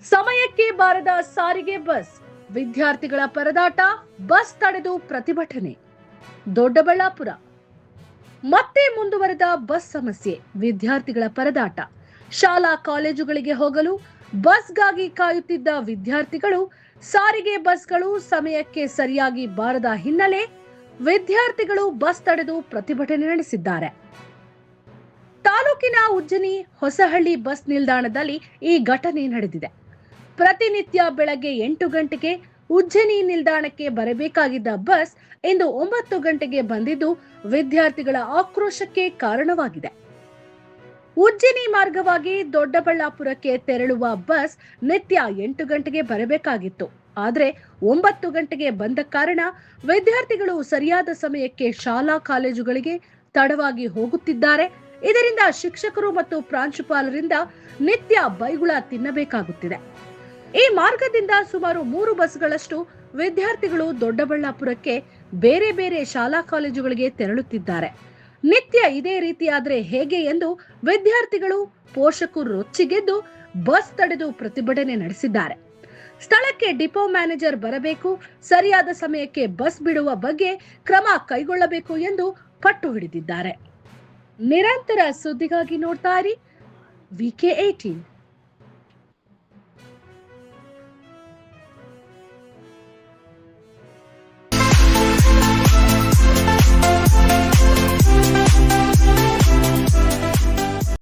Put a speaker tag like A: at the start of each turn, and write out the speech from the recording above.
A: ಸಮಯಕ್ಕೆ ಬಾರದ ಸಾರಿಗೆ ಬಸ್, ವಿದ್ಯಾರ್ಥಿಗಳ ಪರದಾಟ, ಬಸ್ ತಡೆದು ಪ್ರತಿಭಟನೆ. ದೊಡ್ಡಬಳ್ಳಾಪುರ ಮತ್ತೆ ಮುಂದುವರೆದ ಬಸ್ ಸಮಸ್ಯೆ, ವಿದ್ಯಾರ್ಥಿಗಳ ಪರದಾಟ. ಶಾಲಾ ಕಾಲೇಜುಗಳಿಗೆ ಹೋಗಲು ಬಸ್ಗಾಗಿ ಕಾಯುತ್ತಿದ್ದ ವಿದ್ಯಾರ್ಥಿಗಳು, ಸಾರಿಗೆ ಬಸ್ಗಳು ಸಮಯಕ್ಕೆ ಸರಿಯಾಗಿ ಬಾರದ ಹಿನ್ನೆಲೆ ವಿದ್ಯಾರ್ಥಿಗಳು ಬಸ್ ತಡೆದು ಪ್ರತಿಭಟನೆ ನಡೆಸಿದ್ದಾರೆ. ತಾಲೂಕಿನ ಉಜ್ಜನಿ ಹೊಸಹಳ್ಳಿ ಬಸ್ ನಿಲ್ದಾಣದಲ್ಲಿ ಈ ಘಟನೆ ನಡೆದಿದೆ. ಪ್ರತಿನಿತ್ಯ ಬೆಳಗ್ಗೆ 8 ಗಂಟೆಗೆ ಉಜ್ಜನಿ ನಿಲ್ದಾಣಕ್ಕೆ ಬರಬೇಕಾಗಿದ್ದ ಬಸ್ ಇಂದು 9 ಗಂಟೆಗೆ ಬಂದಿದ್ದು ವಿದ್ಯಾರ್ಥಿಗಳ ಆಕ್ರೋಶಕ್ಕೆ ಕಾರಣವಾಗಿದೆ. ಉಜ್ಜನಿ ಮಾರ್ಗವಾಗಿ ದೊಡ್ಡಬಳ್ಳಾಪುರಕ್ಕೆ ತೆರಳುವ ಬಸ್ ನಿತ್ಯ 8 ಗಂಟೆಗೆ ಬರಬೇಕಾಗಿತ್ತು. ಆದರೆ 9 ಗಂಟೆಗೆ ಬಂದ ಕಾರಣ ವಿದ್ಯಾರ್ಥಿಗಳು ಸರಿಯಾದ ಸಮಯಕ್ಕೆ ಶಾಲಾ ಕಾಲೇಜುಗಳಿಗೆ ತಡವಾಗಿ ಹೋಗುತ್ತಿದ್ದಾರೆ. ಇದರಿಂದ ಶಿಕ್ಷಕರು ಮತ್ತು ಪ್ರಾಂಶುಪಾಲರಿಂದ ನಿತ್ಯ ಬೈಗುಳ ತಿನ್ನಬೇಕಾಗುತ್ತಿದೆ. ಈ ಮಾರ್ಗದಿಂದ ಸುಮಾರು 3 ಬಸ್ಗಳಷ್ಟು ವಿದ್ಯಾರ್ಥಿಗಳು ದೊಡ್ಡಬಳ್ಳಾಪುರಕ್ಕೆ ಬೇರೆ ಬೇರೆ ಶಾಲಾ ಕಾಲೇಜುಗಳಿಗೆ ತೆರಳುತ್ತಿದ್ದಾರೆ. ನಿತ್ಯ ಇದೇ ರೀತಿಯಾದರೆ ಹೇಗೆ ಎಂದು ವಿದ್ಯಾರ್ಥಿಗಳು, ಪೋಷಕರು ರೊಚ್ಚಿಗೆದ್ದು ಬಸ್ ತಡೆದು ಪ್ರತಿಭಟನೆ ನಡೆಸಿದ್ದಾರೆ. ಸ್ಥಳಕ್ಕೆ ಡಿಪೋ ಮ್ಯಾನೇಜರ್ ಬರಬೇಕು, ಸರಿಯಾದ ಸಮಯಕ್ಕೆ ಬಸ್ ಬಿಡುವ ಬಗ್ಗೆ ಕ್ರಮ ಕೈಗೊಳ್ಳಬೇಕು ಎಂದು ಪಟ್ಟು ಹಿಡಿದಿದ್ದಾರೆ. ನಿರಂತರ ಸುದ್ದಿಗಾಗಿ ನೋಡ್ತಾ ಇರಿ VK18.